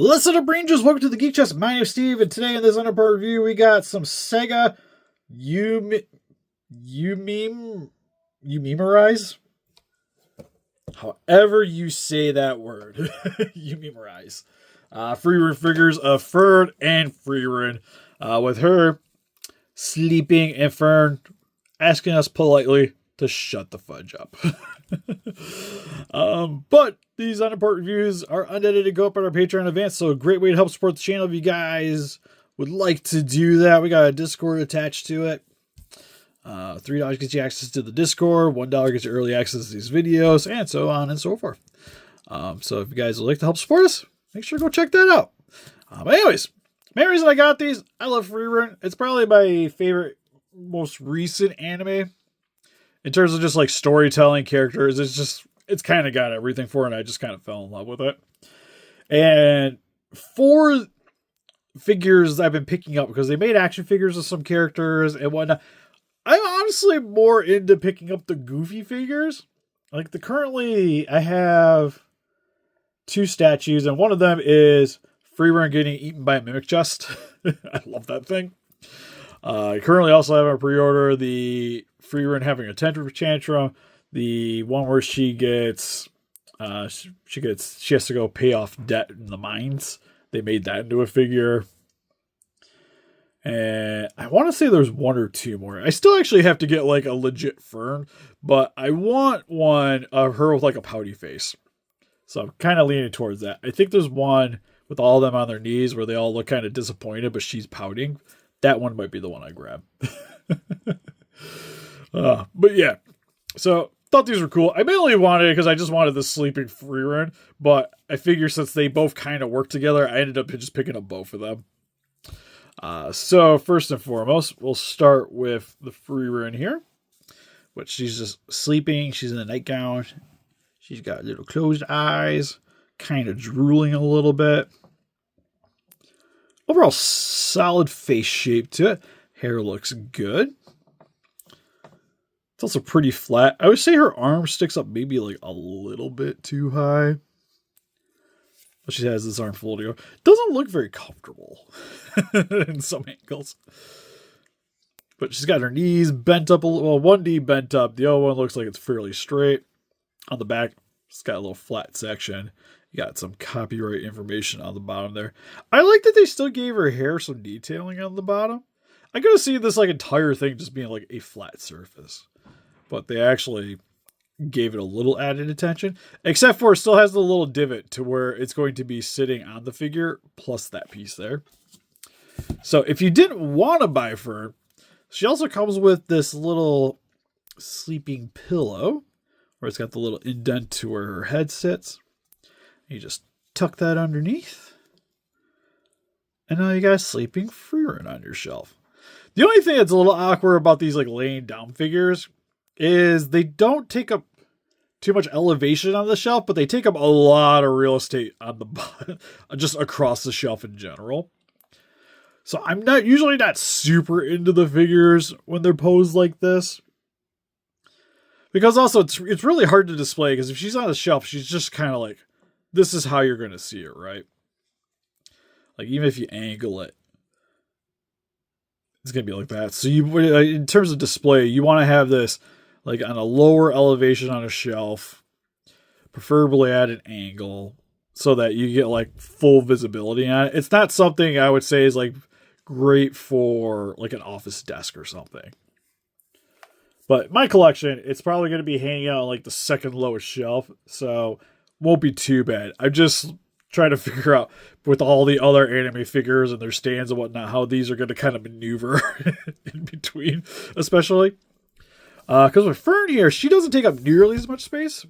Listen up, Rangers. Welcome to the Geek Chest. My name is Steve, and today in this Unimportant review, we got some Sega Yumemirize. However you say that word. Yumemirize. Frieren figures of Fern and Frieren. With her sleeping and Fern asking us politely to shut the fudge up. But these unimportant reviews are unedited, go up on our Patreon in advance, so a great way to help support the channel if you guys would like to do that. We got a Discord attached to it. $3 gets you access to the Discord, $1 gets you early access to these videos, and so on and so forth. So if you guys would like to help support us, make sure to go check that out. But anyways, main reason I got these, I love Frieren. It's probably my favorite, most recent anime. In terms of just like storytelling, characters, it's kind of got everything for it, and I just kind of fell in love with it. And 4 figures I've been picking up because they made action figures of some characters and whatnot. I'm honestly more into picking up the goofy figures. Like currently I have 2 statues, and one of them is Frieren getting eaten by a mimic chest. I love that thing. I currently also have a pre-order the Frieren having a temper tantrum, the one where she has to go pay off debt in the mines. They made that into a figure. And I want to say there's 1 or 2 more. I still actually have to get like a legit Fern, but I want one of her with like a pouty face. So I'm kind of leaning towards that. I think there's one with all of them on their knees where they all look kind of disappointed, but she's pouting. That one might be the one I grab. But yeah, so thought these were cool. I mainly wanted it because I just wanted the sleeping Frieren, but I figure since they both kind of work together, I ended up just picking up both of them. So first and foremost, we'll start with the Frieren here, which she's just sleeping. She's in a nightgown. She's got little closed eyes, kind of drooling a little bit. Overall, solid face shape to it. Hair looks good. It's also pretty flat. I would say her arm sticks up maybe like a little bit too high. But she has this arm folding. Doesn't look very comfortable in some angles. But she's got her knees bent up a little. Well, one knee bent up. The other one looks like it's fairly straight. On the back, it's got a little flat section. You got some copyright information on the bottom there. I like that they still gave her hair some detailing on the bottom. I could have seen this like entire thing just being like a flat surface. But they actually gave it a little added attention. Except for it still has the little divot to where it's going to be sitting on the figure. Plus that piece there. So if you didn't want to buy Fern, she also comes with this little sleeping pillow. Where it's got the little indent to where her head sits. You just tuck that underneath. And now you got a sleeping Frieren on your shelf. The only thing that's a little awkward about these like laying down figures is they don't take up too much elevation on the shelf, but they take up a lot of real estate on the bottom, just across the shelf in general. So I'm usually not super into the figures when they're posed like this. Because also it's really hard to display, because if she's on the shelf, she's just kind of like, this is how you're going to see it, right? Like even if you angle it, it's going to be like that. So you, in terms of display, you want to have this like on a lower elevation on a shelf, preferably at an angle, so that you get like full visibility on it. It's not something I would say is like great for like an office desk or something. But my collection, it's probably going to be hanging out on like the second lowest shelf, so won't be too bad. I'm just trying to figure out with all the other anime figures and their stands and whatnot, how these are going to kind of maneuver in between, especially. Because with Fern here, she doesn't take up nearly as much space.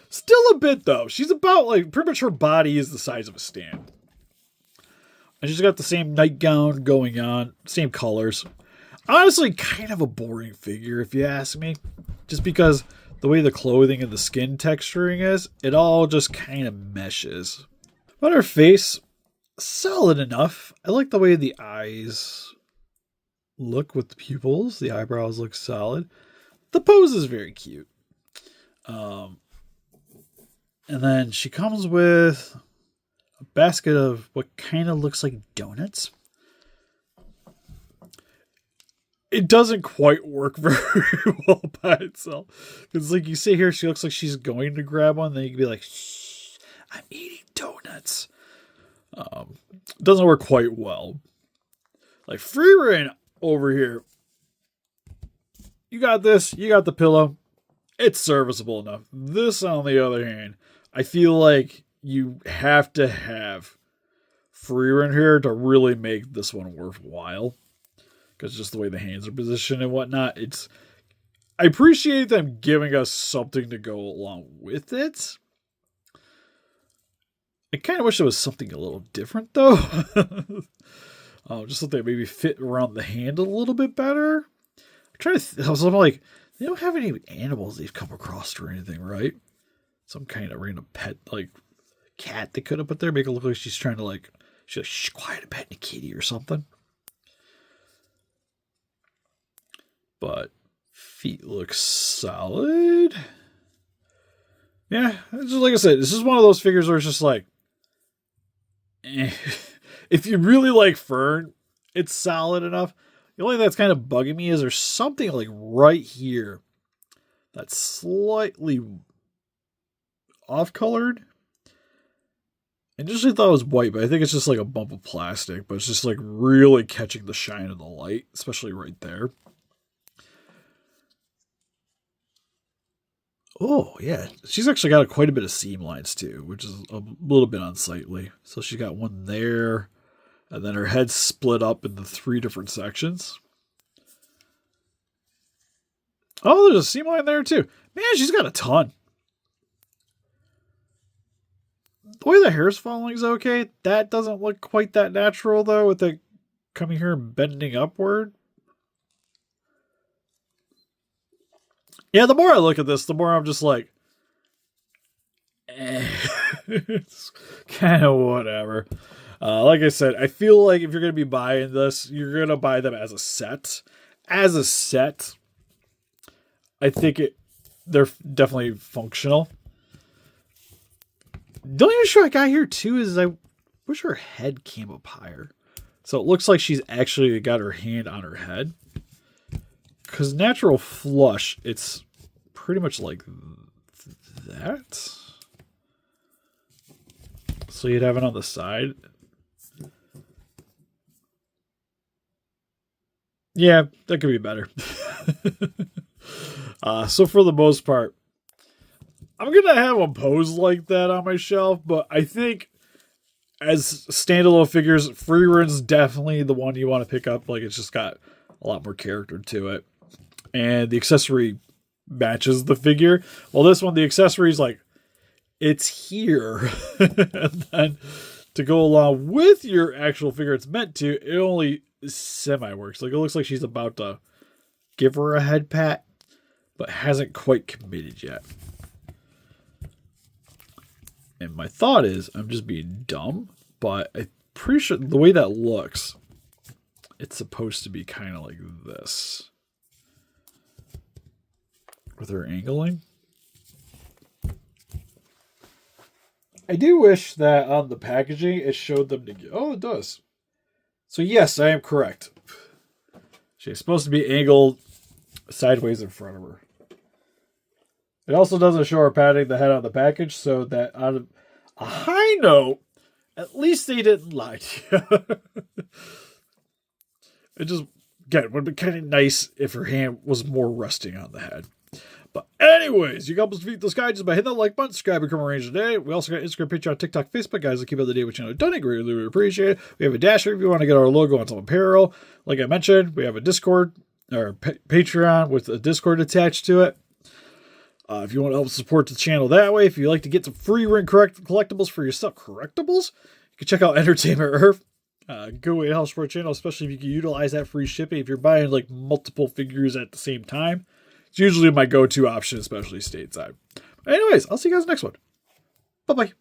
Still a bit, though. She's about like, pretty much her body is the size of a stand. And she's got the same nightgown going on, same colors. Honestly, kind of a boring figure, if you ask me. Just because the way the clothing and the skin texturing is, it all just kind of meshes. But her face, solid enough. I like the way the eyes look with the pupils. The eyebrows look solid. The pose is very cute. And then she comes with a basket of what kind of looks like donuts. It doesn't quite work very well by itself. Because like you see here, she looks like she's going to grab one. Then you can be like, shh, I'm eating donuts. Doesn't work quite well. Like Frieren over here. You got this. You got the pillow. It's serviceable enough. This, on the other hand, I feel like you have to have Frieren here to really make this one worthwhile. Because just the way the hands are positioned and whatnot, I appreciate them giving us something to go along with it. I kind of wish there was something a little different, though. Just something that maybe fit around the hand a little bit better. I'm trying to I was like, they don't have any animals they've come across or anything, right? Some kind of random pet, like cat they could have put there, make it look like she's trying to she's like, shh, quiet, I'm petting a kitty or something. But feet look solid. Yeah, just like I said, this is one of those figures where it's just like, if you really like Fern, it's solid enough. The only thing that's kind of bugging me is there's something like right here that's slightly off-colored. And just I thought it was white, but I think it's just like a bump of plastic, but it's just like really catching the shine of the light, especially right there. Oh, yeah. She's actually got quite a bit of seam lines, too, which is a little bit unsightly. So she's got one there, and then her head's split up into 3 different sections. Oh, there's a seam line there, too. Man, she's got a ton. The way the hair's falling is okay. That doesn't look quite that natural, though, with it coming here and bending upward. Yeah, the more I look at this, the more I'm just like, it's kind of whatever. Like I said, I feel like if you're going to be buying this, you're going to buy them as a set. As a set, I think they're definitely functional. The only issue I got here, too, is I wish her head came up higher. So it looks like she's actually got her hand on her head. Because natural flush, it's pretty much like that. So you'd have it on the side. Yeah, that could be better. So for the most part, I'm going to have them posed like that on my shelf, but I think as standalone figures, Frieren's definitely the one you want to pick up. Like, it's just got a lot more character to it. And the accessory matches the figure. Well, this one, the accessory is like, it's here. And then to go along with your actual figure it's meant to, it only semi-works. Like, it looks like she's about to give her a head pat, but hasn't quite committed yet. And my thought is, I'm just being dumb, but I'm pretty sure the way that looks, it's supposed to be kind of like this. With her angling. I do wish that on the packaging it showed them together. Oh, it does. So yes, I am correct. She's supposed to be angled sideways in front of her. It also doesn't show her patting the head on the package, so that on a high note, at least they didn't lie to you. It just, again, would be kind of nice if her hand was more resting on the head. But anyways, you can help us defeat this guy just by hitting that like button, subscribe, become a ranger today. We also got Instagram, Patreon, TikTok, Facebook, guys. To keep up to date with channel. Don't greatly we appreciate it. We have a dasher if you want to get our logo on some apparel. Like I mentioned, we have a Discord or Patreon with a Discord attached to it. If you want to help support the channel that way, if you like to get some free ring collectibles for yourself, you can check out Entertainment Earth. Good way to help support the channel, especially if you can utilize that free shipping. If you're buying like multiple figures at the same time, it's usually my go-to option, especially stateside. Anyways, I'll see you guys next one. Bye-bye.